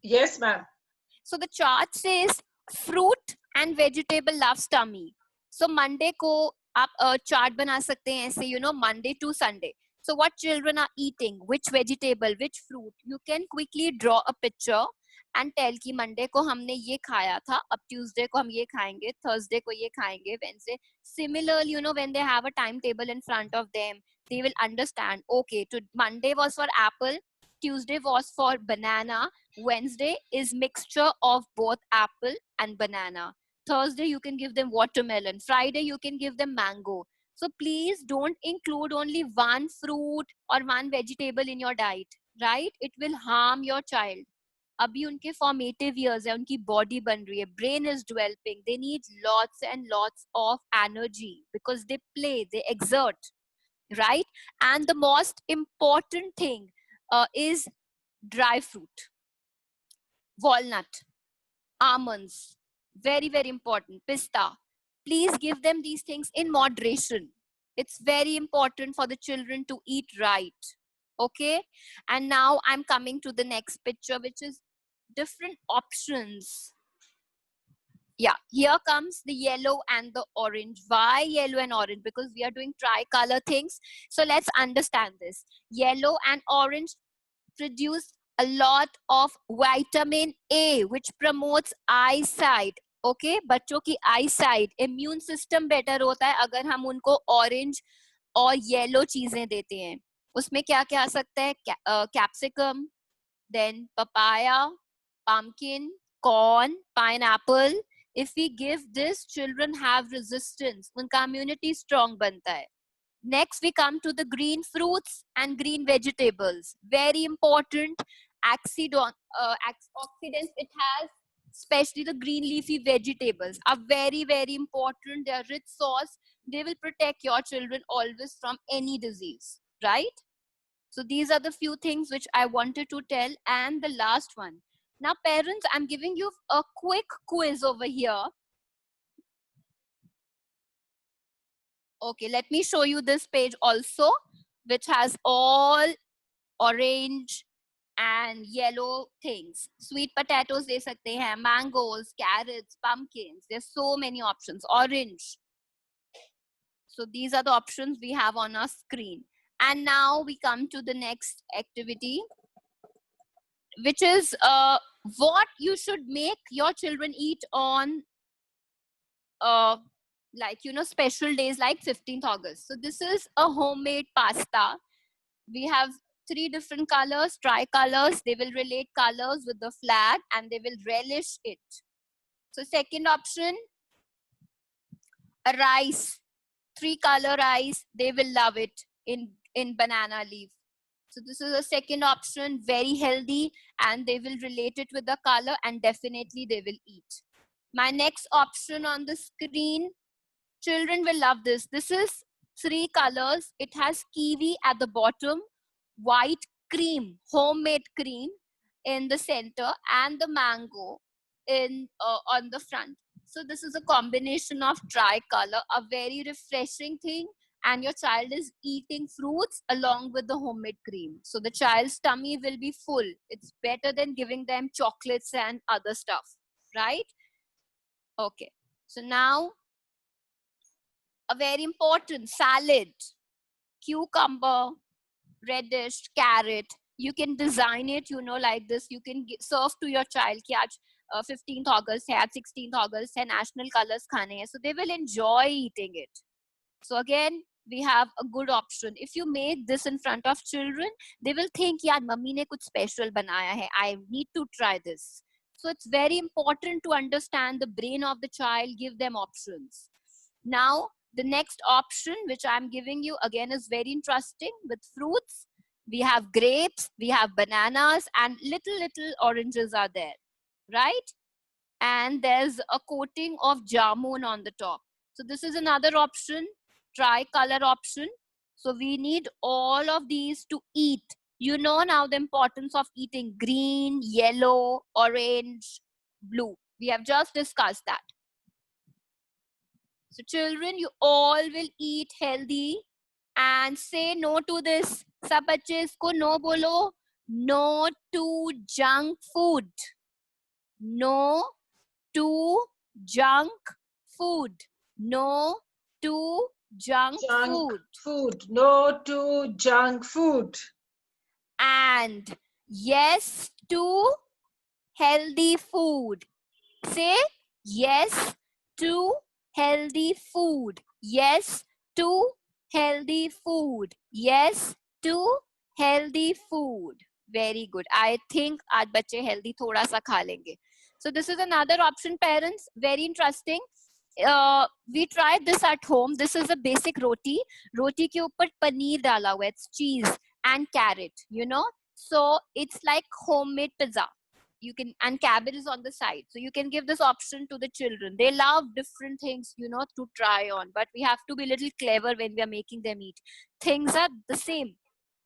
Yes, ma'am. So the chart says fruit and vegetable loves tummy. So Monday को आप chart बना सकते हैं ऐसे, you know, Monday to Sunday. So what children are eating, which vegetable, which fruit, you can quickly draw a picture and tell कि Monday को हमने ये खाया था, अब Tuesday को हम ये खाएंगे, Thursday को ये खाएंगे, Wednesday. Similarly, you know, when they have a timetable in front of them, they will understand, okay, to Monday was for apple, Tuesday was for banana, Wednesday is mixture of both apple and banana. Thursday you can give them watermelon. Friday you can give them mango. So please don't include only one fruit or one vegetable in your diet, right? It will harm your child. अभी उनके formative years है, उनकी body बन रही है, brain is developing, they need lots and lots of energy because they play, they exert, right? And the most important thing is dry fruit, walnut, almonds, very, very important, pista. Please give them these things in moderation. It's very important for the children to eat right. Okay. And now I'm coming to the next picture, which is different options. Yeah, here comes the yellow and the orange. Why yellow and orange? Because we are doing tricolor things. So let's understand this. Yellow and orange produce a lot of vitamin A, which promotes eyesight. Okay, बच्चों की eyesight, immune system better होता है अगर हम उनको orange और yellow चीजें देते हैं. उसमें क्या क्या आ सकता है? Capsicum, then papaya, pumpkin, corn, pineapple. If we give this, children have resistance. उनका immunity strong बनता है. Next, we come to the green fruits and green vegetables. Very important oxidants it has, especially the green leafy vegetables are very, very important. They are rich source. They will protect your children always from any disease, right? So these are the few things which I wanted to tell. And the last one. Now, parents, I'm giving you a quick quiz over here. Okay, let me show you this page also, which has all orange and yellow things. Sweet potatoes de sakte hain, mangoes, carrots, pumpkins. There's so many options. Orange. So these are the options we have on our screen. And now we come to the next activity, which is what you should make your children eat on like, you know, special days like 15th August. So this is a homemade pasta. We have 3 different colors, tricolors. They will relate colors with the flag and they will relish it. So second option, a rice, 3-color rice. They will love it in banana leaf. So this is a second option, very healthy, and they will relate it with the color and definitely they will eat. My next option on the screen, children will love this. This is 3 colors. It has kiwi at the bottom, white cream, homemade cream in the center, and the mango in on the front. So this is a combination of tricolor, a very refreshing thing, and your child is eating fruits along with the homemade cream. So the child's tummy will be full. It's better than giving them chocolates and other stuff, right? Okay. So now a very important salad, cucumber, radish, carrot. You can design it, you know, like this. You can serve to your child कि आज 15th August है, 16th August है, national colors खाने हैं. So they will enjoy eating it. So again, we have a good option. If you make this in front of children, they will think, यार mummy ने कुछ special बनाया है. I need to try this. So it's very important to understand the brain of the child, give them options. Now, the next option, which I'm giving you again, is very interesting with fruits. We have grapes, we have bananas, and little oranges are there, right? And there's a coating of jamun on the top. So this is another option, tricolor option. So we need all of these to eat. You know now the importance of eating green, yellow, orange, blue. We have just discussed that. So children, you all will eat healthy and say no to this. सब बच्चे इसको no बोलो. No to junk food. No to junk food. No to junk Junk food. food. No to junk food. And yes to healthy food. Say yes to healthy food. Yes to healthy food. Yes to healthy food. Very good. I think आज बच्चे healthy थोड़ा सा खा लेंगे. So this is another option, parents. Very interesting. We tried this at home. This is a basic roti. Roti के ऊपर पनीर डाला हुआ है. It's cheese and carrot. You know. So it's like homemade pizza. You can, and cabbage is on the side, so you can give this option to the children. They love different things, you know, to try on, but we have to be a little clever when we are making them eat. Things are the same,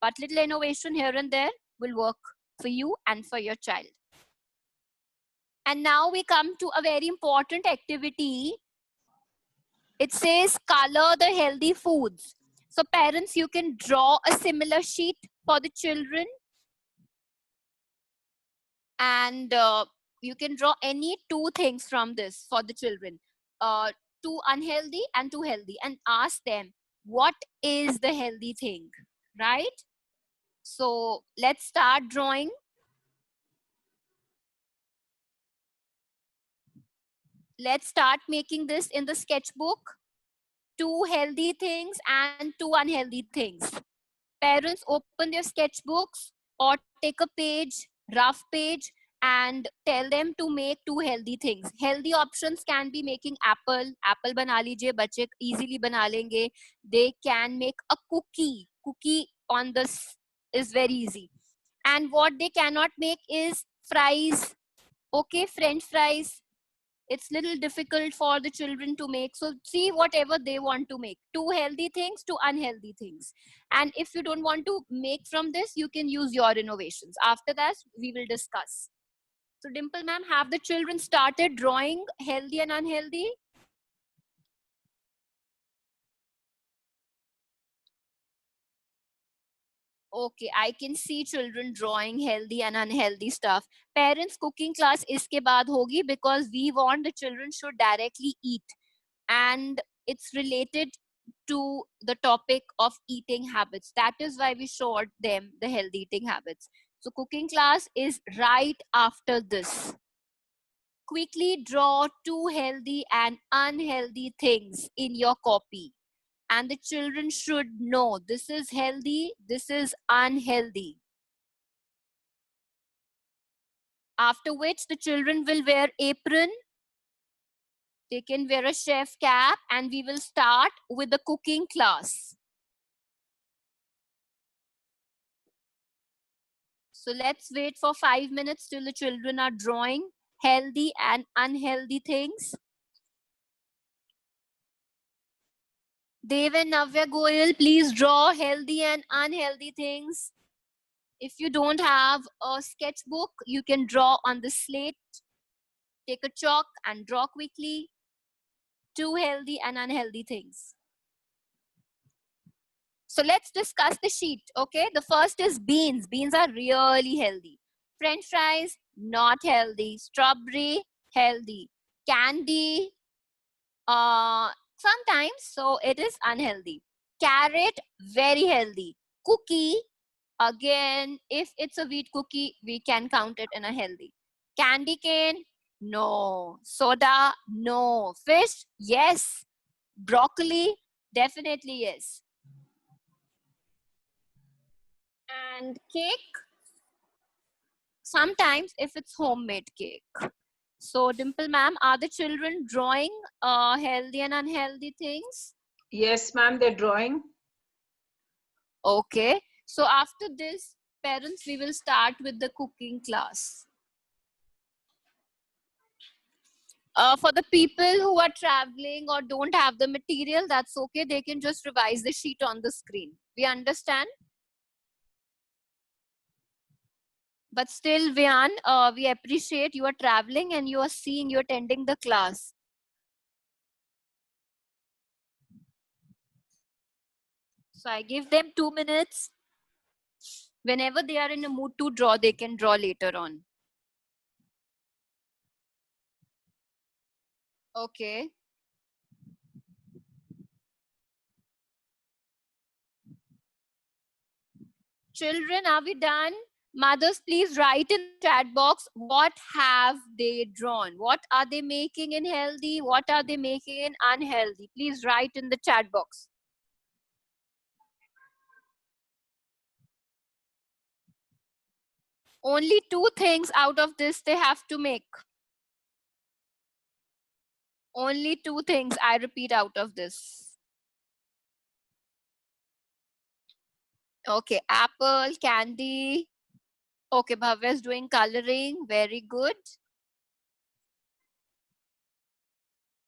but little innovation here and there will work for you and for your child. And now we come to a very important activity. It says color the healthy foods. So parents, you can draw a similar sheet for the children, and you can draw any two things from this for the children, too unhealthy and too healthy, and ask them what is the healthy thing, right? So let's start drawing. Let's start making this in the sketchbook. Two healthy things and two unhealthy things. Parents, open their sketchbooks or take a page, rough page, and tell them to make two healthy things. Healthy options can be making apple. Apple बना लीजिए, बच्चे easily बना लेंगे. They can make a cookie. Cookie on this is very easy. And what they cannot make is fries. Okay, French fries. It's little difficult for the children to make, so see whatever they want to make. Two healthy things, two unhealthy things. And if you don't want to make from this, you can use your innovations. After that we will discuss. So Dimple ma'am, have the children started drawing healthy and unhealthy? Okay, I can see children drawing healthy and unhealthy stuff. Parents, cooking class iske baad hogi, because we want the children should directly eat, and it's related to the topic of eating habits. That is why we showed them the healthy eating habits. So cooking class is right after this. Quickly draw two healthy and unhealthy things in your copy, and the children should know this is healthy, this is unhealthy. After which the children will wear apron, they can wear a chef cap, and we will start with the cooking class. So let's wait for 5 minutes till the children are drawing healthy and unhealthy things. Dev and Navya Goyal, please draw healthy and unhealthy things. If you don't have a sketchbook, you can draw on the slate. Take a chalk and draw quickly two healthy and unhealthy things. So let's discuss the sheet, okay? The first is beans. Beans are really healthy. French fries, not healthy. Strawberry, healthy. Candy, sometimes, so it is unhealthy. Carrot, very healthy. Cookie, again, if it's a wheat cookie, we can count it in a healthy. Candy cane, no. Soda, no. Fish, yes. Broccoli, definitely yes. And cake, sometimes if it's homemade cake. So Dimple ma'am, are the children drawing healthy and unhealthy things? Yes, ma'am, they're drawing. Okay. So after this, parents, we will start with the cooking class. For the people who are traveling or don't have the material, that's okay. They can just revise the sheet on the screen. We understand? But still, Vian, we appreciate you are traveling and you are seeing, you're attending the class. So I give them 2 minutes. Whenever they are in a mood to draw, they can draw later on. Okay. Children, are we done? Mothers, please write in the chat box what have they drawn. What are they making in healthy? What are they making in unhealthy? Please write in the chat box. Only 2 things out of this they have to make. Only 2 things, I repeat, out of this. Okay, apple, candy. Okay, Bhavya is doing coloring. Very good.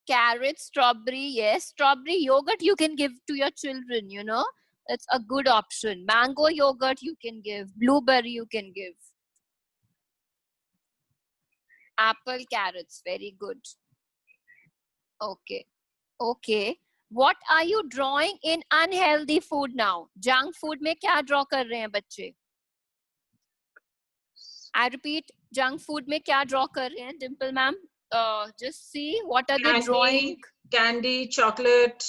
Carrot, strawberry. Yes, strawberry yogurt you can give to your children, you know. It's a good option. Mango yogurt you can give. Blueberry you can give. Apple, carrots. Very good. Okay. Okay. What are you drawing in unhealthy food now? Junk food में क्या draw कर रहे हैं बच्चे? I repeat, junk food में क्या draw कर रहे हैं? Dimple ma'am, just see what are they drawing? Candy, chocolate.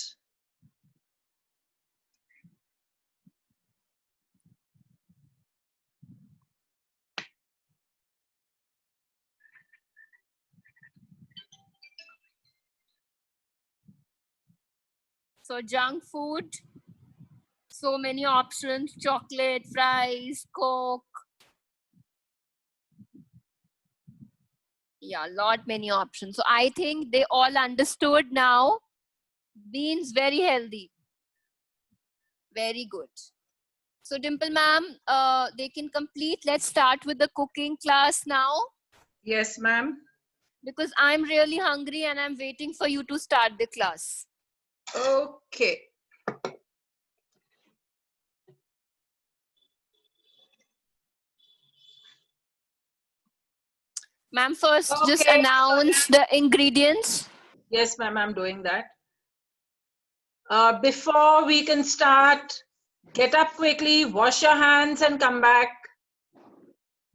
So junk food, so many options: chocolate, fries, Coke. Yeah, lot many options. So I think they all understood now. Beans, very healthy. Very good. So Dimple ma'am, they can complete. Let's start with the cooking class now. Yes, ma'am. Because I'm really hungry and I'm waiting for you to start the class. Okay. Ma'am, first just announce the ingredients. Yes, ma'am, I'm doing that. Before we can start, get up quickly, wash your hands and come back.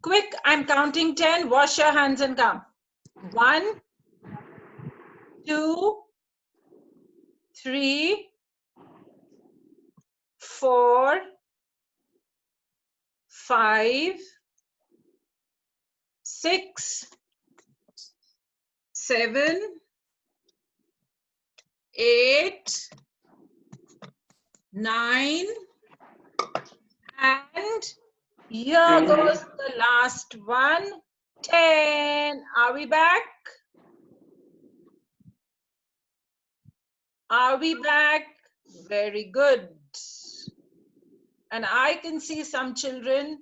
Quick, I'm counting 10. Wash your hands and come. 1, 2, 3, 4, 5, 6, 7, 8, 9, and here goes the last one, 10. Are we back? Are we back? Very good. And I can see some children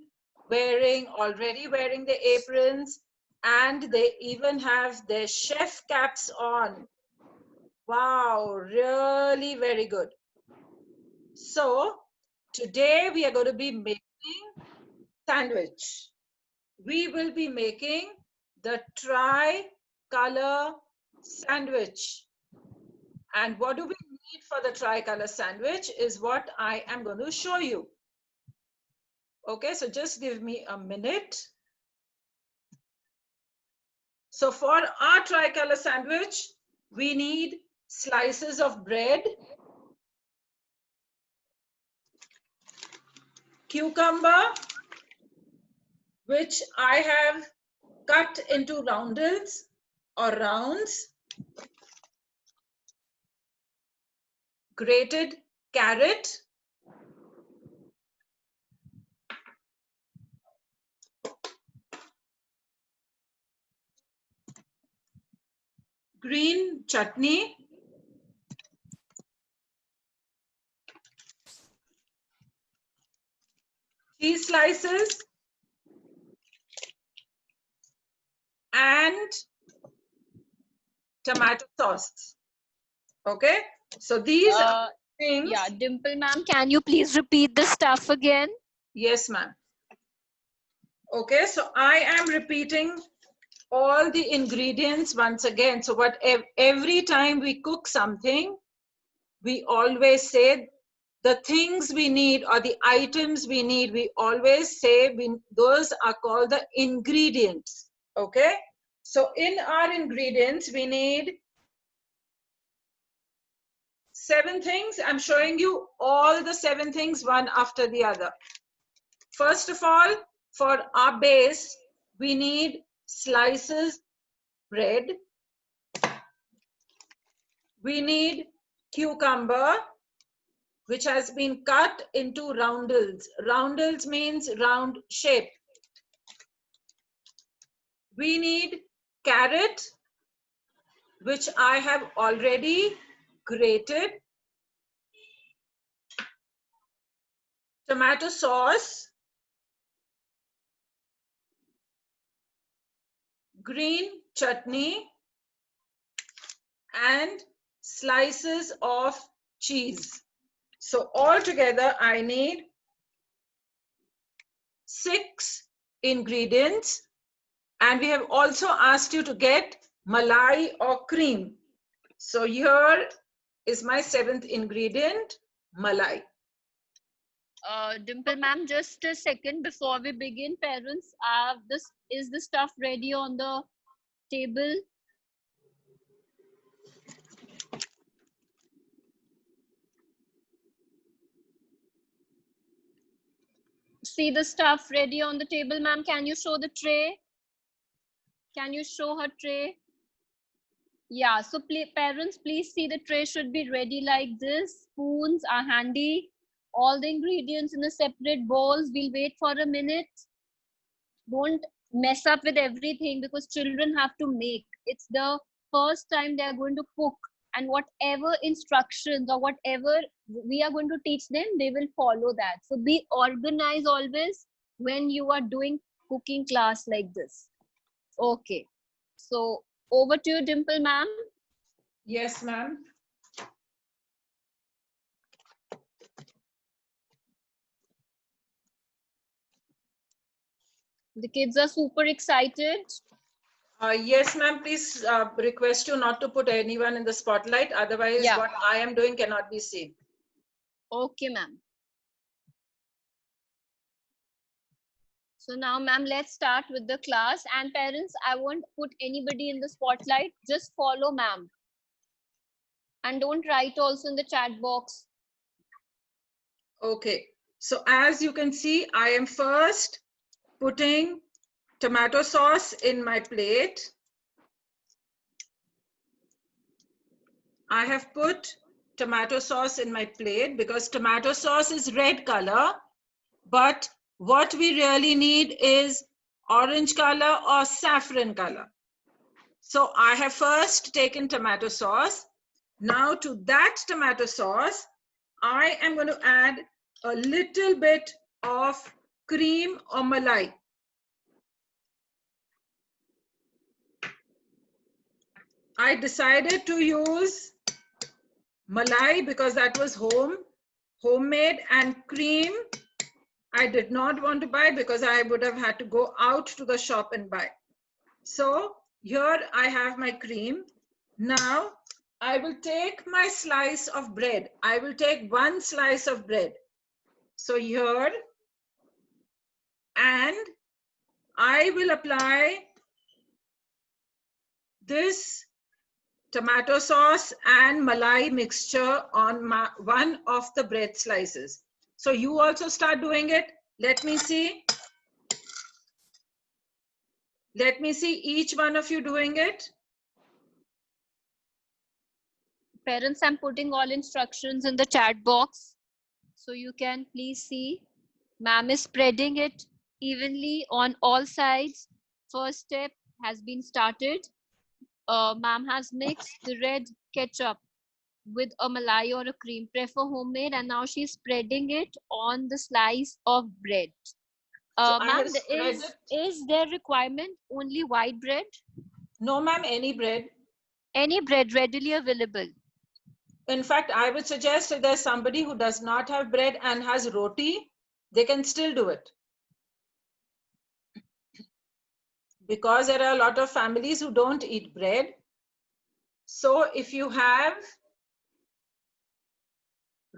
already wearing the aprons, and they even have their chef caps on. Wow, really very good. So today we are going to be making sandwich. We will be making the tri-color sandwich. And what do we need for the tri-color sandwich is what I am going to show you. Okay, so just give me a minute. So for our tri-color sandwich, we need slices of bread, cucumber, which I have cut into roundels or rounds, grated carrot, green chutney, cheese slices, and tomato sauce. Okay, so these are things. Yeah, Dimple ma'am, can you please repeat the stuff again? Yes, ma'am. Okay, so I am repeating all the ingredients once again. So what every time we cook something, we always say the things we need or the items we need, we always say those are called the ingredients. Okay, so in our ingredients we need 7 things. I'm showing you all the 7 things one after the other. First of all, for our base, we need slices bread. We need cucumber, which has been cut into roundels. Roundels means round shape. We need carrot, which I have already grated. Tomato sauce. Green chutney. And slices of cheese. So altogether, I need 6 ingredients. And we have also asked you to get malai or cream. So here is my 7th ingredient, malai. Dimple ma'am, just a second before we begin, parents, is the stuff ready on the table? See the stuff ready on the table, ma'am. Can you show the tray? Can you show her tray? Yeah, so parents, please see the tray should be ready like this. Spoons are handy. All the ingredients in the separate bowls. We'll wait for a minute. Don't mess up with everything because children have to make. It's the first time they are going to cook, and whatever instructions or whatever we are going to teach them, they will follow that. So be organized always when you are doing cooking class like this. Okay, so over to you, Dimple ma'am. Yes, ma'am. The kids are super excited. Yes, ma'am. Please request you not to put anyone in the spotlight. Otherwise, Yeah. what I am doing cannot be seen. Okay, ma'am. So now, ma'am, let's start with the class. And parents, I won't put anybody in the spotlight. Just follow ma'am. And don't write also in the chat box. Okay. So as you can see, I am first putting tomato sauce in my plate. I have put tomato sauce in my plate because tomato sauce is red color, but what we really need is orange color or saffron color. So I have first taken tomato sauce. Now to that tomato sauce, I am going to add a little bit of cream or malai. I decided to use malai because that was homemade, and cream I did not want to buy because I would have had to go out to the shop and buy. So here I have my cream. Now I will take my slice of bread. I will take 1 slice of bread. So here, and I will apply this tomato sauce and malai mixture on one of the bread slices. So you also start doing it. Let me see. Let me see each one of you doing it. Parents, I'm putting all instructions in the chat box. So you can please see. Ma'am is spreading it evenly on all sides. First step has been started. Ma'am has mixed the red ketchup with a malai or a cream. Prefer homemade, and now she's spreading it on the slice of bread. Ma'am, is there requirement only white bread? No, ma'am, any bread. Any bread readily available. In fact, I would suggest if there's somebody who does not have bread and has roti, they can still do it. Because there are a lot of families who don't eat bread. So if you have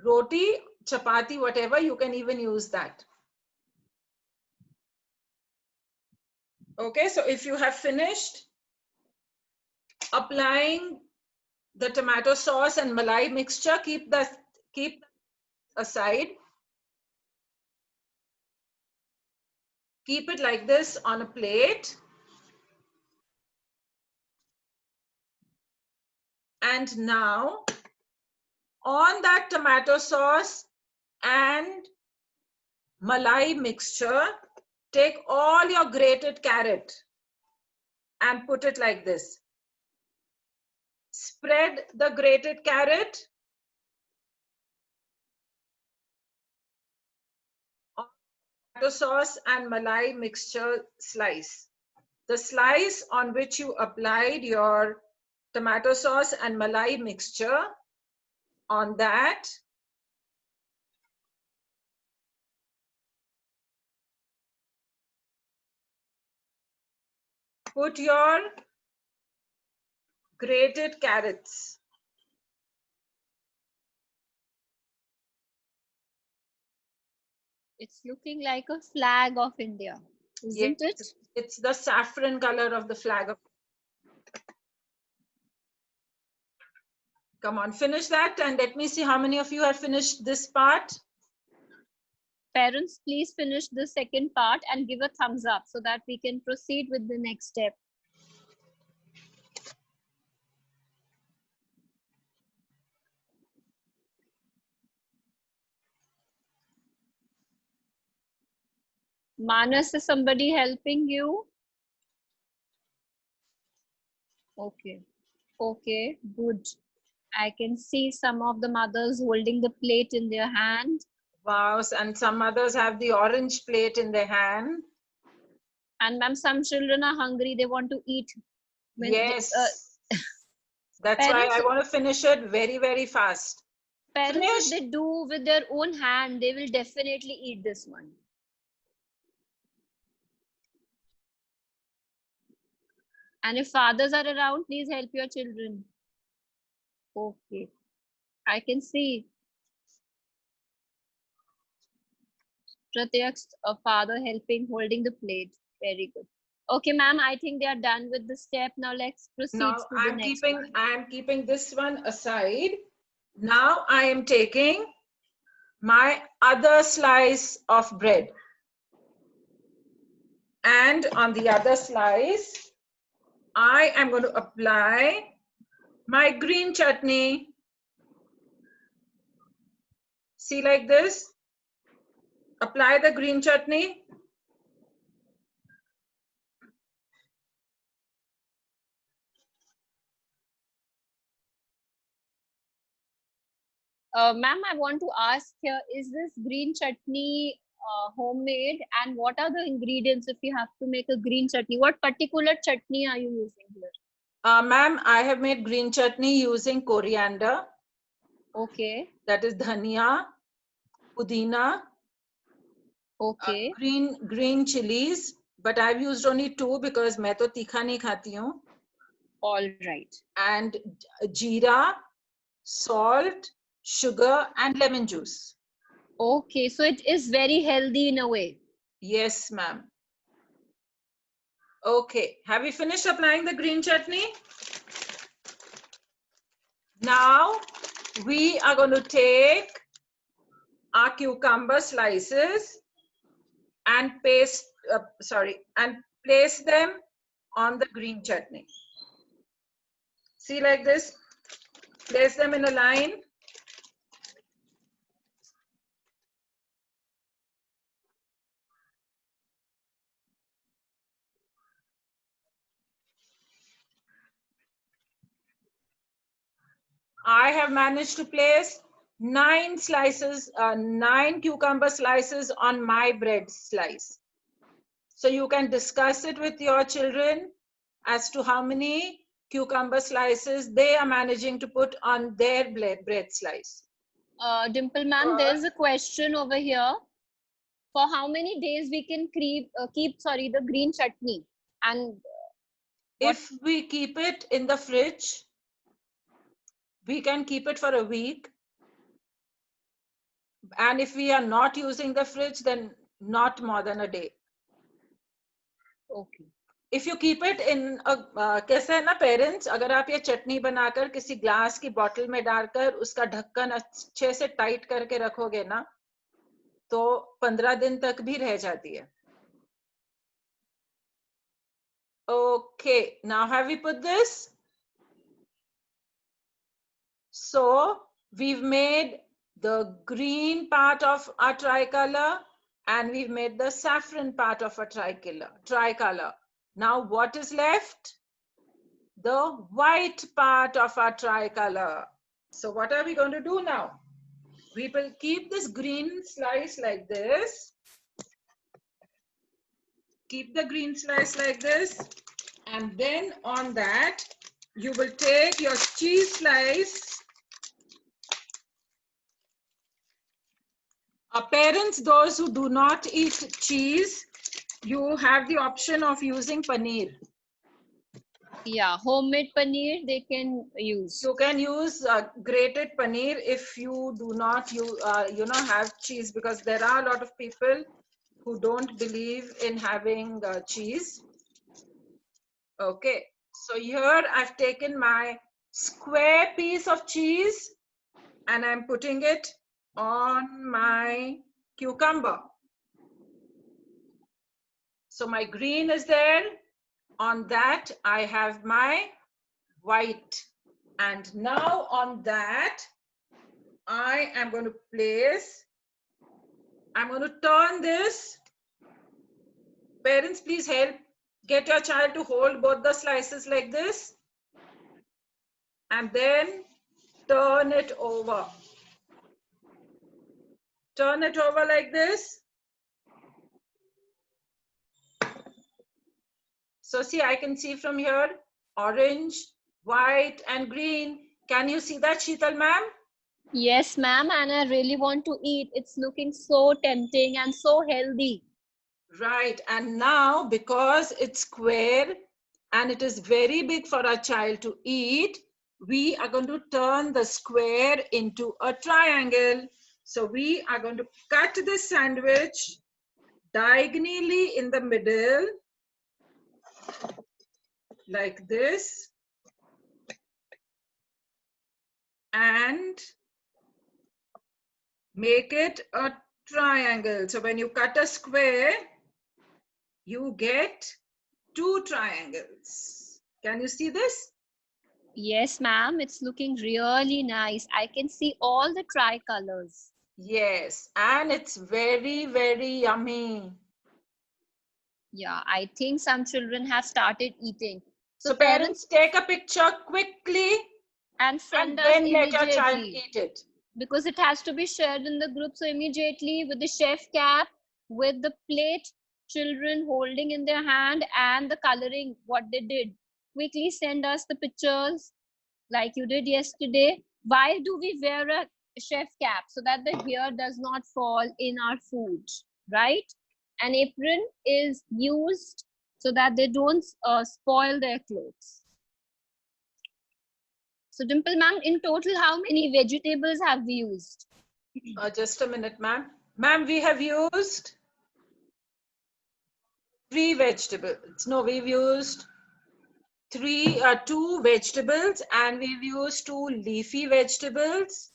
roti, chapati, whatever, you can even use that. Okay, so if you have finished applying the tomato sauce and malai mixture. Keep aside. Keep it like this on a plate. And now, on that tomato sauce and malai mixture, take all your grated carrot and put it like this. Spread the grated carrot on tomato sauce and malai mixture slice. The slice on which you applied your tomato sauce and malai mixture, on that put your grated carrots. It's looking like a flag of India, isn't it? It's the saffron color of the flag of. Come on, finish that and let me see how many of you have finished this part. Parents, please finish the second part and give a thumbs up so that we can proceed with the next step. Manas, is somebody helping you? Okay. Okay, good. I can see some of the mothers holding the plate in their hand. Wow, and some others have the orange plate in their hand. And ma'am, some children are hungry, they want to eat. Yes. That's why I want to finish it very, very fast. Parents, if they do with their own hand, they will definitely eat this one. And if fathers are around, please help your children. Okay. I can see Pratyak's father helping, holding the plate. Very good. Okay, ma'am, I think they are done with the step. Now let's proceed now to the next one. I am keeping this one aside. Now I am taking my other slice of bread. And on the other slice, I am going to apply my green chutney. See, like this. Apply the green chutney. Ma'am, I want to ask here, is this green chutney homemade, and what are the ingredients if you have to make a green chutney? What particular chutney are you using here? Ma'am, I have made green chutney using coriander. Okay. That is dhania, pudina. Okay. Green chilies, but I've used only 2 because मैं तो तीखा नहीं खाती हूँ. All right. And jeera, salt, sugar, and lemon juice. Okay, so it is very healthy in a way. Yes, ma'am. Okay, have we finished applying the green chutney? Now we are going to take our cucumber slices and place them on the green chutney. See, like this, place them in a line. I have managed to place 9 cucumber slices on my bread slice. So you can discuss it with your children as to how many cucumber slices they are managing to put on their bread slice. Dimple ma'am, there's a question over here. For how many days we can keep the green chutney? And if we keep it in the fridge, we can keep it for a week. And if we are not using the fridge, then not more than a day. Okay. if you keep it in a कैसा है ना parents, अगर आप ये चटनी बनाकर किसी glass की bottle में डालकर उसका ढक्कन अच्छे से टाइट करके रखोगे ना, तो 15 दिन तक भी रह जाती है. Okay, now have we put this? So we've made the green part of our tricolor and we've made the saffron part of a tricolor. Now what is left? The white part of our tricolor. So what are we going to do now? We will keep this green slice like this. Keep the green slice like this. And then on that, you will take your cheese slice. Parents, those who do not eat cheese, you have the option of using paneer. Yeah, homemade paneer they can use. You can use grated paneer if you do not have cheese, because there are a lot of people who don't believe in having cheese. Okay, so here I've taken my square piece of cheese and I'm putting it on my cucumber. So my green is there. On that, I have my white. And now on that, I am going to place, I'm going to turn this. Parents, please help. Get your child to hold both the slices like this. And then turn it over. Turn it over like this. So see, I can see from here, orange, white, and green. Can you see that, Sheetal ma'am? Yes, ma'am, and I really want to eat. It's looking so tempting and so healthy. Right, and now because it's square and it is very big for a child to eat, we are going to turn the square into a triangle. So we are going to cut this sandwich diagonally in the middle, like this, and make it a triangle. So when you cut a square, you get 2 triangles. Can you see this? Yes, ma'am, it's looking really nice. I can see all the tricolors. Yes, and it's very, very yummy. Yeah, I think some children have started eating. So parents, take a picture quickly and send us then let your child immediately, eat it. because it has to be shared in the group. So immediately with the chef cap, with the plate, children holding in their hand and the coloring what they did, quickly send us the pictures like you did yesterday. Why do we wear a chef cap? So that the hair does not fall in our food, right? An apron is used so that they don't spoil their clothes. So Dimple ma'am, in total, how many vegetables have we used? Just a minute, ma'am. Ma'am, we have used 3 vegetables. No, we've used 2 vegetables, and we've used 2 leafy vegetables.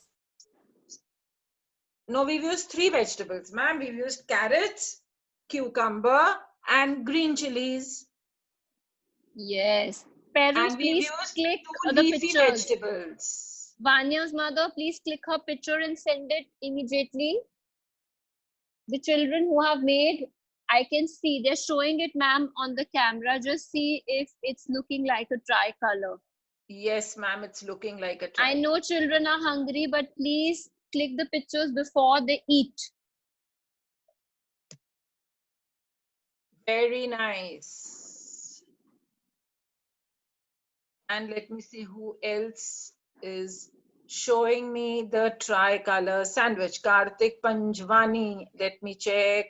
No, we've used 3 vegetables, ma'am. We've used carrots, cucumber, and green chilies. Yes. Parents, And we've please used click 2 the leafy pictures. vegetables. Vanya's mother, please click her picture and send it immediately. The children who have made, I can see they're showing it, ma'am, on the camera. Just see if it's looking like a tricolor. Yes, ma'am, it's looking like a I tricolor. know children are hungry, but please click the pictures before they eat. Very nice. And let me see who else is showing me the tricolor sandwich. Karthik Panjwani, let me check.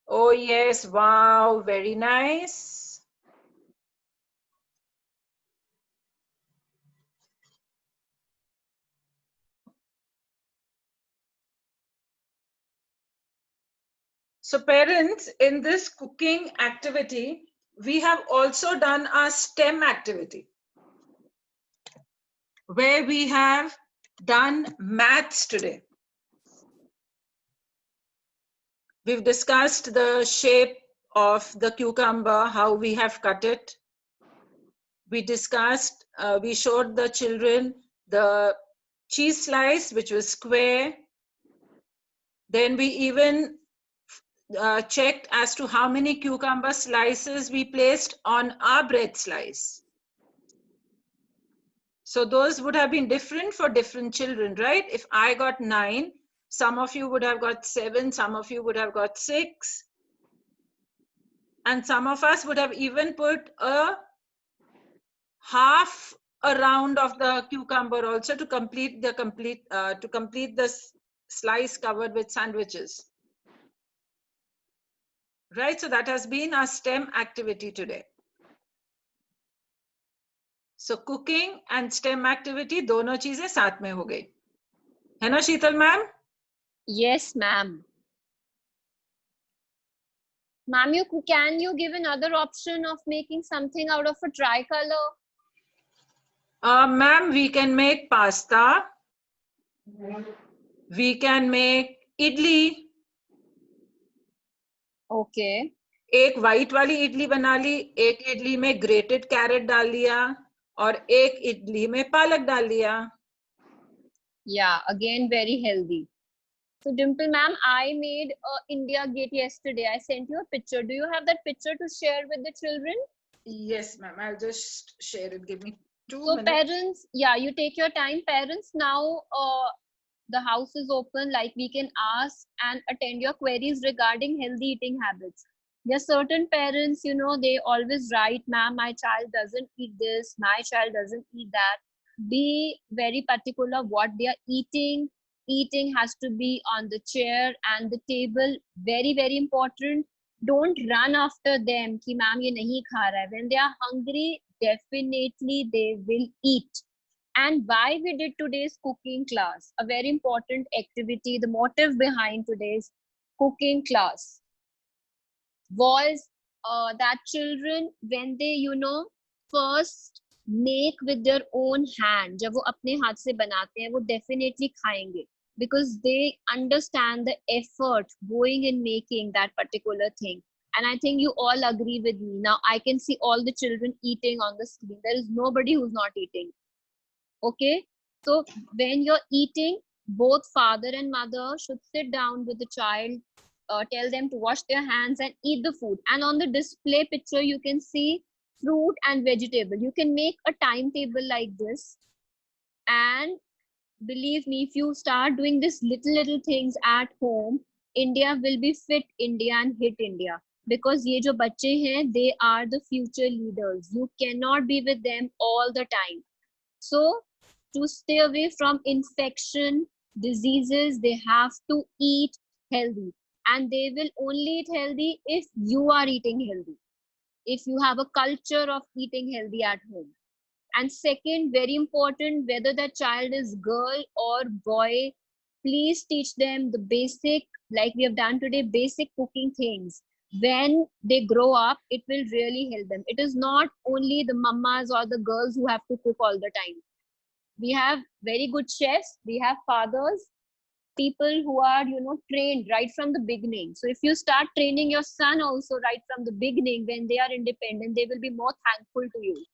Oh yes, wow, very nice. So parents, in this cooking activity, we have also done our STEM activity, where we have done maths today. We've discussed the shape of the cucumber, how we have cut it. We discussed, we showed the children the cheese slice, which was square. Then we even checked as to how many cucumber slices we placed on our bread slice. So those would have been different for different children, right? If I got 9, some of you would have got 7, some of you would have got 6. And some of us would have even put a half a round of the cucumber also to complete the slice covered with sandwiches. Right, so that has been our STEM activity today. So cooking and STEM activity दोनों चीजें साथ में हो गई, है ना शीतल ma'am? Yes, ma'am. Ma'am, can you give another option of making something out of a tricolor? Ma'am, we can make pasta. We can make idli. Okay. एक white वाली इडली बना ली, एक इडली में ग्रेटेड कैरेट डाल लिया और एक इडली में पालक डाल लिया. Yeah, again very healthy. So Dimple ma'am, I made India Gate yesterday. I sent you a picture. Do you have that picture to share with the children? Yes ma'am, I'll just share it. Give me 2 minutes. Parents, yeah, you take your time. Parents, now the house is open, like we can ask and attend your queries regarding healthy eating habits. There are certain parents, they always write, ma'am, my child doesn't eat this, my child doesn't eat that. Be very particular what they are eating. Eating has to be on the chair and the table. Very, very important. Don't run after them ki ma'am ye nahi kha raha hai. When they are hungry, definitely they will eat. And why we did today's cooking class, a very important activity, the motive behind today's cooking class was that children, when they first make with their own hand, जब वो अपने हाथ से बनाते हैं वो definitely खाएंगे, because they understand the effort going in making that particular thing. And I think you all agree with me. Now I can see all the children eating on the screen. There is nobody who's not eating. Okay, so when you're eating, both father and mother should sit down with the child, tell them to wash their hands and eat the food. And on the display picture, you can see fruit and vegetable. You can make a timetable like this. And believe me, if you start doing this little things at home, India will be fit India and hit India. Because ye jo bacche hain, they are the future leaders. You cannot be with them all the time. So to stay away from infection, diseases, they have to eat healthy. And they will only eat healthy if you are eating healthy. If you have a culture of eating healthy at home. And second, very important, whether that child is girl or boy, please teach them the basic, like we have done today, basic cooking things. When they grow up, it will really help them. It is not only the mamas or the girls who have to cook all the time. We have very good chefs, we have fathers, people who are trained right from the beginning. So if you start training your son also right from the beginning, when they are independent, they will be more thankful to you.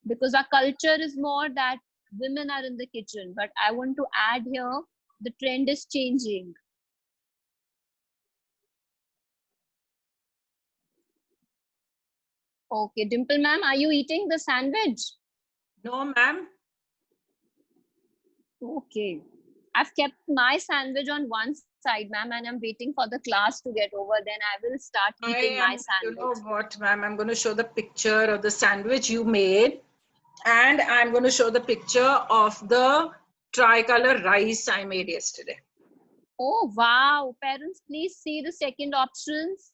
Because our culture is more that women are in the kitchen, but I want to add here, the trend is changing. Okay, Dimple ma'am, are you eating the sandwich? No ma'am. Okay, I've kept my sandwich on one side, ma'am, and I'm waiting for the class to get over. Then I will start eating my sandwich. You know what, ma'am? I'm going to show the picture of the sandwich you made, and I'm going to show the picture of the tricolor rice I made yesterday. Oh wow! Parents, please see the second options.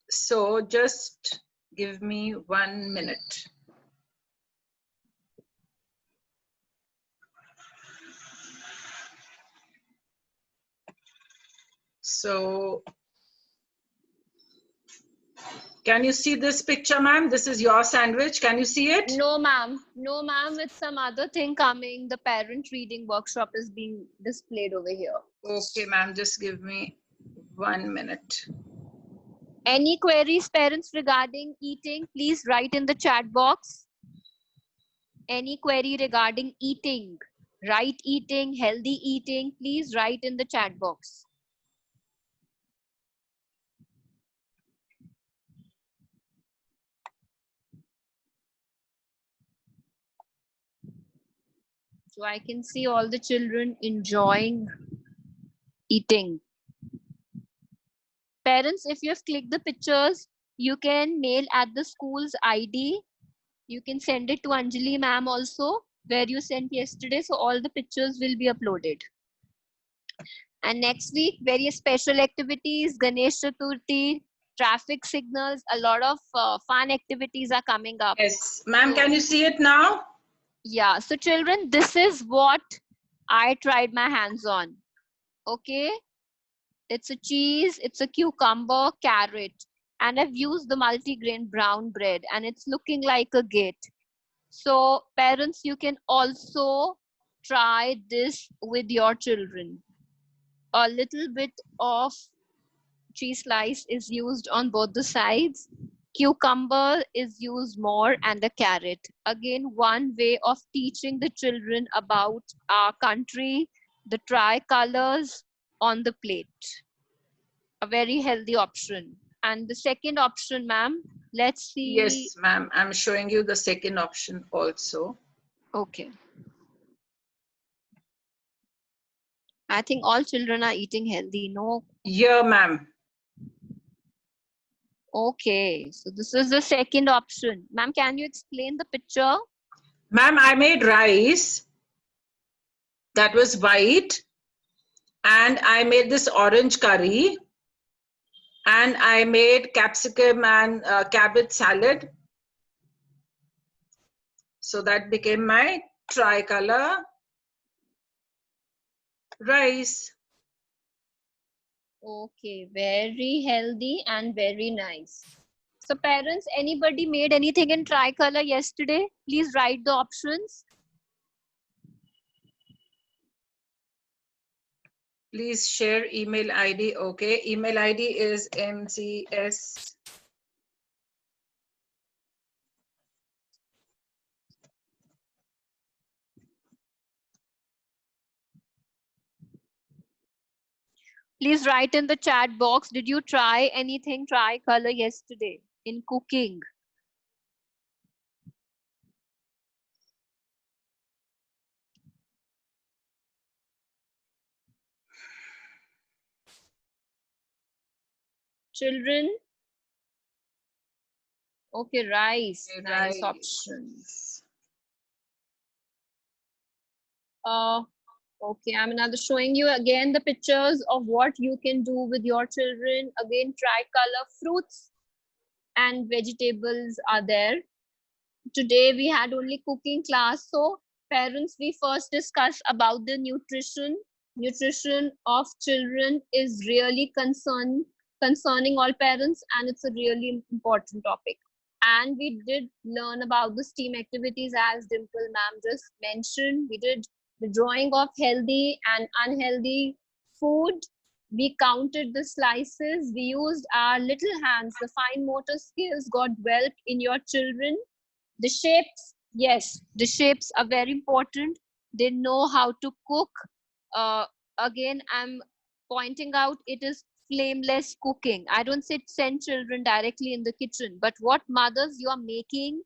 So just give me 1 minute. So, can you see this picture, ma'am? This is your sandwich. Can you see it? No, ma'am. No, ma'am. It's some other thing coming. The parent reading workshop is being displayed over here. Okay, ma'am. Just give me 1 minute. Any queries, parents, regarding eating, please write in the chat box. Any query regarding eating, right eating, healthy eating, please write in the chat box. So I can see all the children enjoying eating. Parents, if you have clicked the pictures, you can mail at the school's ID. You can send it to Anjali ma'am also, where you sent yesterday. So all the pictures will be uploaded. And next week, various special activities, Ganesh Chaturthi, traffic signals, a lot of fun activities are coming up. Yes, ma'am. So, Can you see it now? yeah, so children, this is what I tried my hands on. Okay, it's a cheese, it's a cucumber, carrot, and I've used the multigrain brown bread, and it's looking like a gate. So parents, you can also try this with your children. A little bit of cheese slice is used on both the sides. Cucumber is used more, and the carrot. Again, one way of teaching the children about our country, the tricolors on the plate. A very healthy option. And the second option, ma'am, let's see. Yes, ma'am. I'm showing you the second option also. Okay. I think all children are eating healthy. No. Yeah, ma'am. Okay. So this is the second option. Ma'am, can you explain the picture? Ma'am, I made rice that was white, and I made this orange curry, and I made capsicum and cabbage salad. So that became my tricolor rice. Okay, very healthy and very nice. So parents, anybody made anything in tricolor yesterday? Please write the options. Please share email ID. Okay, email ID is MCS. Please write in the chat box. Did you try anything tricolor yesterday in cooking? Children? Okay, rice. Okay, Nice rice. options. Okay, I'm now showing you again the pictures of what you can do with your children. Again, tricolor fruits and vegetables are there. Today we had only cooking class, so parents, we first discuss about the nutrition. Nutrition of children is really concerning all parents, and it's a really important topic. And we did learn about the STEAM activities, as Dimple ma'am just mentioned. We did the drawing of healthy and unhealthy food. We counted the slices. We used our little hands. The fine motor skills got developed in your children. The shapes, yes, the shapes are very important. They know how to cook. Again, I'm pointing out it is flameless cooking. I don't say send children directly in the kitchen, but what mothers you are making,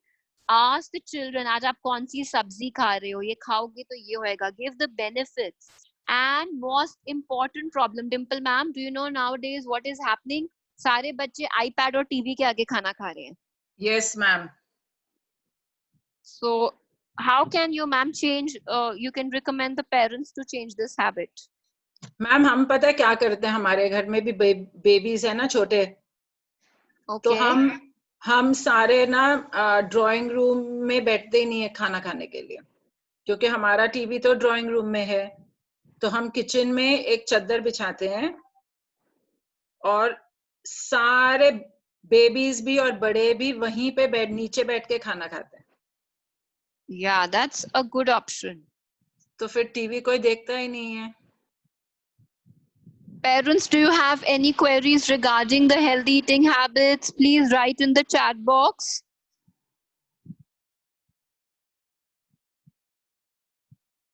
ask the children, आज आप कौन सी सब्जी खा रहे हो, ये खाओगे तो ये होएगा. Give the benefits. And most important problem, Dimple ma'am, do you know nowadays what is happening? सारे बच्चे iPad और TV के आगे खाना खा रहे हैं. Yes, ma'am. So how can you, ma'am, change, you can recommend the parents to change this habit? Ma'am हम पता है क्या करते हैं, हमारे घर में भी बेबीज है ना छोटे. Okay. तो हम सारे ना ड्राइंग रूम में बैठते ही नहीं है खाना खाने के लिए, क्योंकि हमारा टीवी तो ड्राइंग रूम में है. तो हम किचन में एक चादर बिछाते हैं और सारे बेबीज भी और बड़े भी वहीं पे नीचे बैठ के खाना खाते हैं. Yeah, that's a good option. तो फिर टीवी कोई देखता ही नहीं है. Parents, do you have any queries regarding the healthy eating habits? Please write in the chat box.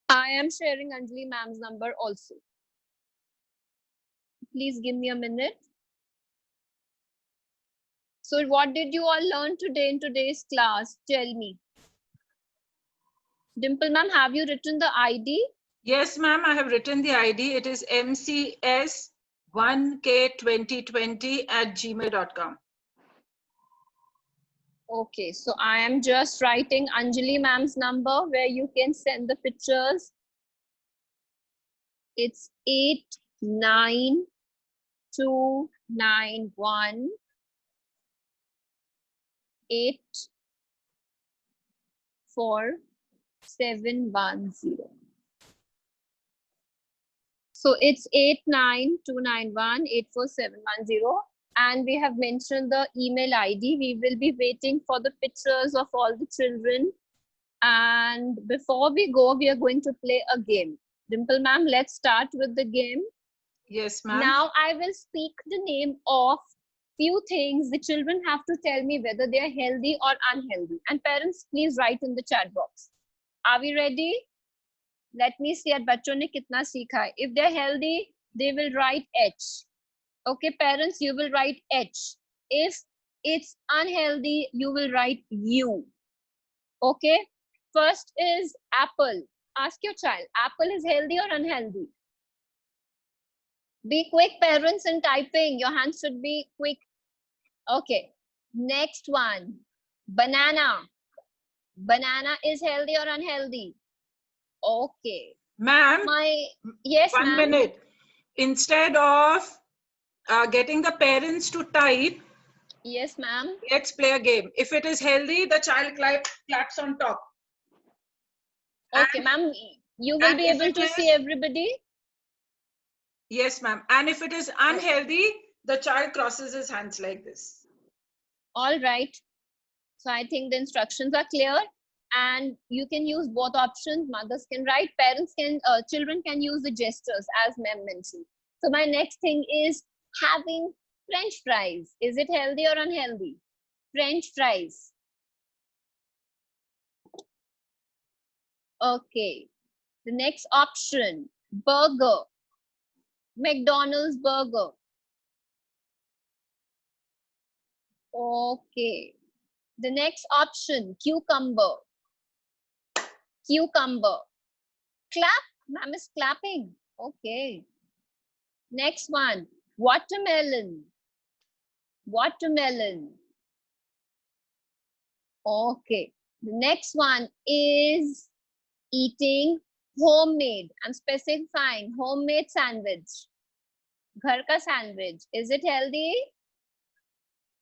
I am sharing Anjali ma'am's number also. Please give me a minute. So what did you all learn today in today's class? Tell me. Dimple ma'am, have you written the ID? Yes, ma'am, I have written the ID. It is mcs1k2020@gmail.com. Okay, so I am just writing Anjali ma'am's number where you can send the pictures. It's 89291 84710. So it's 89291 84710. And we have mentioned the email ID. We will be waiting for the pictures of all the children. And before we go, we are going to play a game. Dimple ma'am, let's start with the game. Yes, ma'am. Now I will speak the name of few things. The children have to tell me whether they are healthy or unhealthy. And parents, please write in the chat box. Are we ready? Let me see at बच्चों ने कितना सीखा है. If they're healthy, they will write H. Okay, parents, you will write H. If it's unhealthy, you will write U. Okay, first is apple. Ask your child, apple is healthy or unhealthy? Be quick, parents, in typing. Your hands should be quick. Okay, next one, banana. Banana is healthy or unhealthy? Okay. Ma'am, yes, one ma'am. minute. Instead of getting the parents to type, yes, ma'am. Let's play a game. If it is healthy, the child claps on top. Okay, ma'am. You will be able to see everybody? Yes, ma'am. And if it is unhealthy, the child crosses his hands like this. All right. So I think the instructions are clear. And you can use both options. Mothers can write, parents can, children can use the gestures as ma'am mentioned. So my next thing is having French fries. Is it healthy or unhealthy? French fries. Okay. The next option, burger. McDonald's burger. Okay. The next option, cucumber. Cucumber. Clap. Ma'am is clapping. Okay. Next one, watermelon. Watermelon. Okay. The next one is eating homemade. I'm specifying homemade sandwich. Ghar ka sandwich. Is it healthy?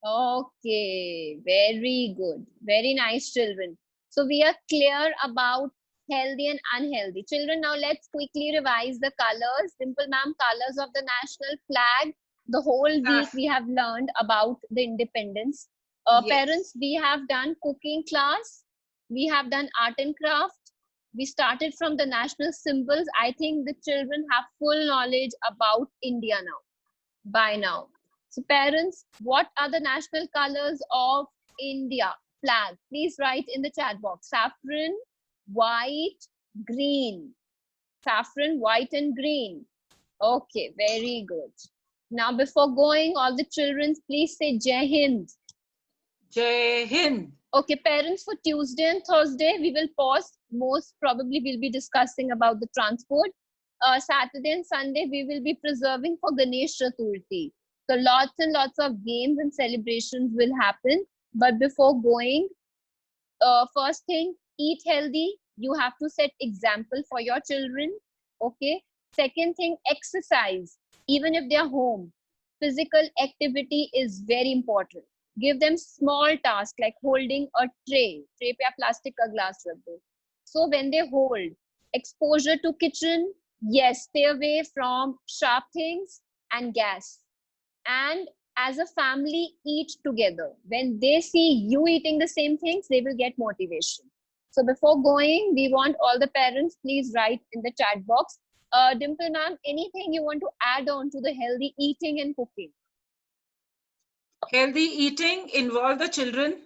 Okay. Very good. Very nice, children. So we are clear about healthy and unhealthy. Children, now let's quickly revise the colors. Dimple ma'am, colors of the national flag. The whole week we have learned about the independence. Yes. Parents, we have done cooking class. We have done art and craft. We started from the national symbols. I think the children have full knowledge about India now, by now. So parents, what are the national colors of India flag? Please write in the chat box. Saffron, white, green. Saffron, white and green. Okay, very good. Now before going, all the children, please say Jai Hind. Jai Hind. Okay, parents, for Tuesday and Thursday, we will pause. Most probably we'll be discussing about the transport. Saturday and Sunday, we will be preserving for Ganesh Chaturthi. So lots and lots of games and celebrations will happen. But before going, first thing, eat healthy. You have to set example for your children. Okay. Second thing, exercise. Even if they're home, physical activity is very important. Give them small tasks like holding a tray. Tray pe plastic ka glass rakh do. So when they hold, exposure to kitchen, yes, stay away from sharp things and gas. and as a family eat together. When they see you eating the same things, they will get motivation. So before going, we want all the parents, please write in the chat box. Dimple ma'am, anything you want to add on to the healthy eating and cooking? Healthy eating, involve the children.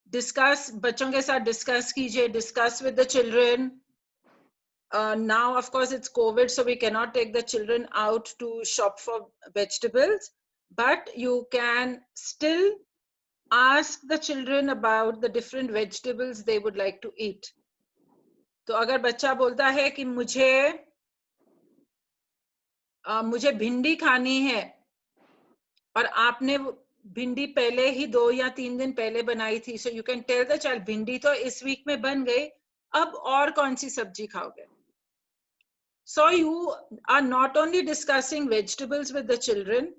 Discuss, बच्चों के साथ discuss कीजिए, discuss with the children. Now, of course, it's COVID, so we cannot take the children out to shop for vegetables, but you can still ask the children about the different vegetables they would like to eat. तो अगर बच्चा बोलता है कि मुझे भिंडी खानी है और आपने भिंडी पहले ही 2 या 3 दिन पहले बनाई थी, so you can tell the child भिंडी तो इस वीक में बन गई, अब और कौन सी सब्जी खाओगे? So you are not only discussing vegetables with the children,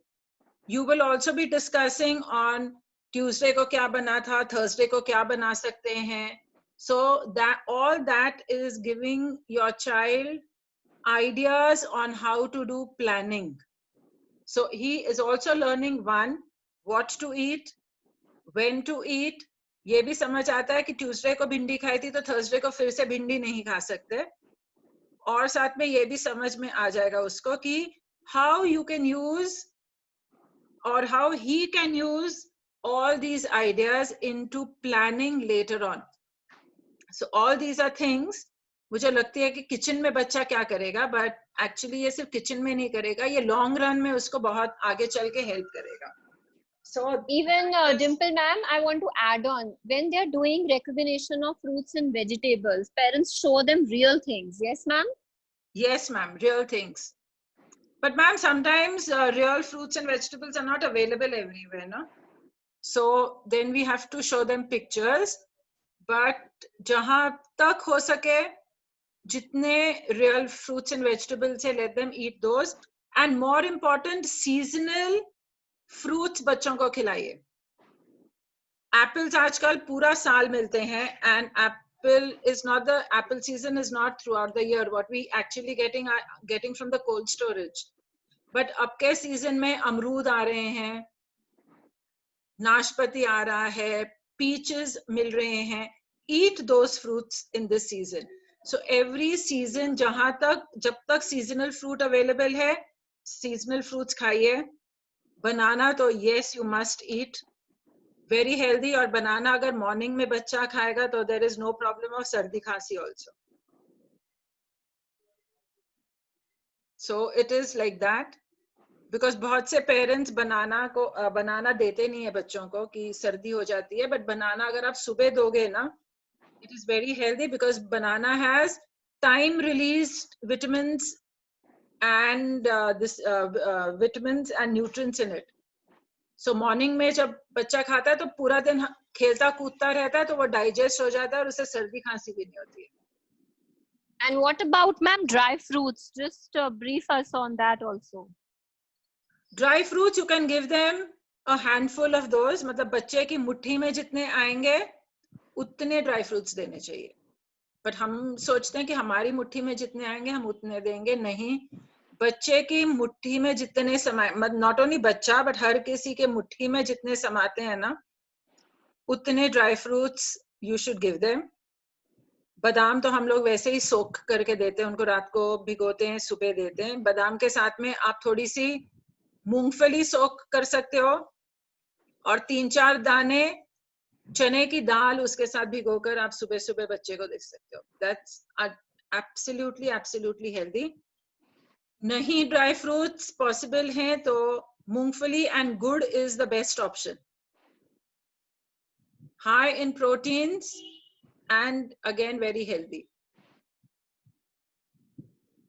you will also be discussing on Tuesday को क्या बना था, Thursday को क्या बना सकते हैं. So that all that is giving your child ideas on how to do planning. So he is also learning one, what to eat, when to eat. ये भी समझ आता है कि Tuesday को भिंडी खाई थी तो Thursday को फिर से भिंडी नहीं खा सकते. और साथ में ये भी समझ में आ जाएगा उसको कि how you can use or how he can use all these ideas into planning later on. So all these are things मुझे लगती है कि किचन में बच्चा क्या करेगा, but actually ये सिर्फ किचन में नहीं करेगा, ये लॉन्ग रन में उसको बहुत आगे चल के हेल्प करेगा. So even Dimple ma'am, I want to add on, when they are doing recognition of fruits and vegetables, parents show them real things. Yes ma'am? Yes ma'am, real things. But ma'am, sometimes real fruits and vegetables are not available everywhere, no? So then we have to show them pictures. But जहाँ तक हो सके जितने real fruits and vegetables है, let them eat those. And more important, seasonal fruits बच्चों को खिलाइए. Apples आजकल पूरा साल मिलते हैं, and apple season is not throughout the year. What we actually getting from the cold storage. But अब के season में अमरूद आ रहे हैं, नाशपाती आ रहा है, peaches मिल रहे हैं. Eat those fruits in this season. So every season जब तक seasonal fruit available है, seasonal fruits खाइए. Banana तो yes, you must eat. Very healthy. और banana अगर morning में बच्चा खाएगा तो there is no problem of सर्दी खांसी also. So it is like that. Because बहुत से पेरेंट्स बनाना देते नहीं है बच्चों को कि सर्दी हो जाती है, बट बनाना अगर आप सुबह दोगे ना, it is very healthy because banana has time released vitamins and vitamins and nutrients in it. So morning में जब बच्चा खाता है तो पूरा दिन खेलता कूदता रहता है, तो वो डाइजेस्ट हो जाता है और उसे सर्दी खांसी भी नहीं होती है. And what about ma'am dry fruits? Just brief us on that also. Dry fruits, you can give them a handful of those. मतलब बच्चे की मुट्ठी में जितने आएंगे उतने ड्राई फ्रूट्स देने चाहिए. बट हम सोचते हैं कि हमारी मुट्ठी में जितने आएंगे हम उतने देंगे. नहीं, बच्चे की मुट्ठी में जितने नॉट ओनली बच्चा बट हर किसी के मुट्ठी में जितने समाते हैं ना, उतने dry fruits you should give them. बादाम तो हम लोग वैसे ही सोख करके देते हैं, उनको रात को भिगोते हैं, सुबह देते हैं. बादाम के साथ में आप थोड़ी सी मूंगफली सोख कर सकते हो और 3-4 दाने चने की दाल उसके साथ भिगोकर आप सुबह सुबह बच्चे को दे सकते हो. That's absolutely healthy. नहीं ड्राई फ्रूट्स पॉसिबल हैं तो मूंगफली एंड गुड़ is the best option. High in proteins and again very healthy.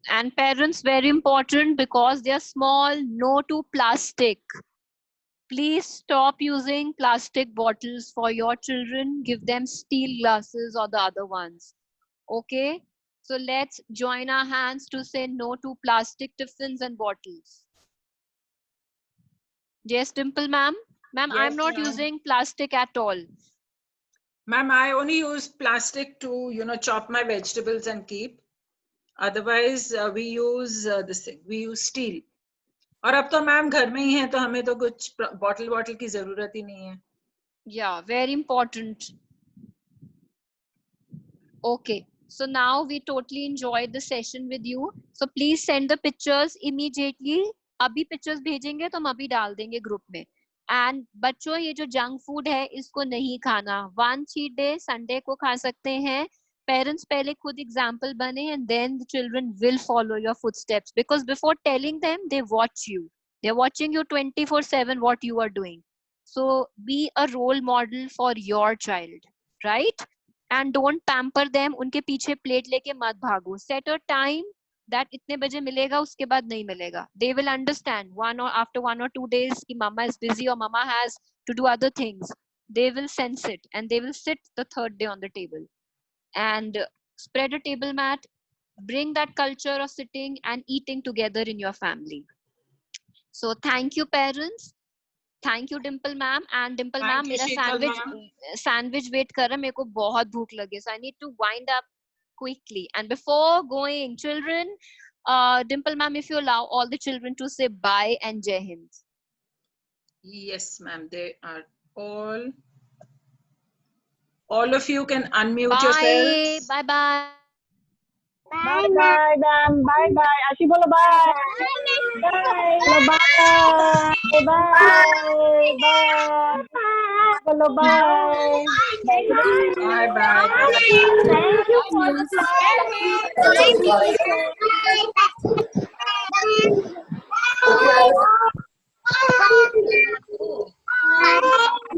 And parents, very important, because they are small, no to plastic. Please stop using plastic bottles for your children. Give them steel glasses or the other ones. Okay? So let's join our hands to say no to plastic tiffins and bottles. Yes, Dimple ma'am? Ma'am, Yes, I'm not using plastic at all. Ma'am, I only use plastic to, chop my vegetables and keep. Otherwise, we use we use steel. और अब तो ma'am घर में ही है, तो हमें तो कुछ बॉटल की जरूरत ही नहीं है. Yeah, very important. Okay, so now we totally enjoyed the session with you. So please send the pictures immediately. अभी pictures भेजेंगे तो हम अभी डाल देंगे group में. And बच्चों, ये जो junk food है इसको नहीं खाना. One cheat day Sunday को खा सकते हैं. Parents पहले खुद example बने and then the children will follow your footsteps, because before telling them they watch you. They're watching you 24/7 what you are doing. So be a role model for your child, right? And don't pamper them. उनके पीछे plate लेके मत भागो. Set a time that इतने बजे मिलेगा, उसके बाद नहीं मिलेगा. They will understand after 1 or 2 days कि mama is busy or mama has to do other things. They will sense it and they will sit the third day on the table. And spread a table mat. Bring that culture of sitting and eating together in your family. So thank you, parents. Thank you Dimple ma'am. And Dimple ma'am, मेरा sandwich wait कर रहा है, मेरे को बहुत भूख लगी. So I need to wind up quickly. And before going, children, Dimple ma'am, if you allow all the children to say bye and Jai Hind. Yes, ma'am. They are all of you can unmute yourselves. Bye bye. Bye bye ma'am. Bye bye. Ashi bolo bye. Bye. Bye. Bye. Bye. Bolo bye. Bye bye. Thank you.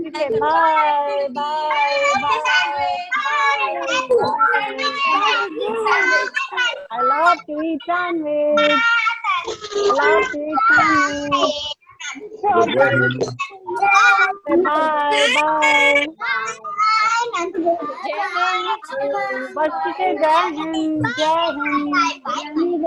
Okay, bye. Bye. Bye. I love to eat sandwich. I love to eat sandwich. Bye. Bye. बच्ची के जय हिंद. जय Hind.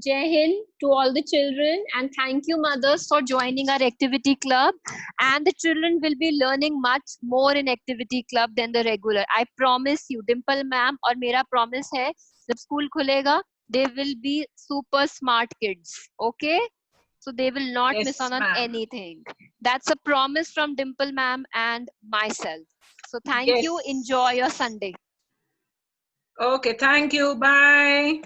Jai Hind to all the children, and thank you mothers for joining our activity club. And the children will be learning much more in activity club than the regular. I promise you. Dimple ma'am और मेरा promise है, जब school खुलेगा, they will be super smart kids. Okay? So they will not miss on anything. That's a promise from Dimple ma'am and myself. So thank you. Enjoy your Sunday. Okay, thank you. Bye.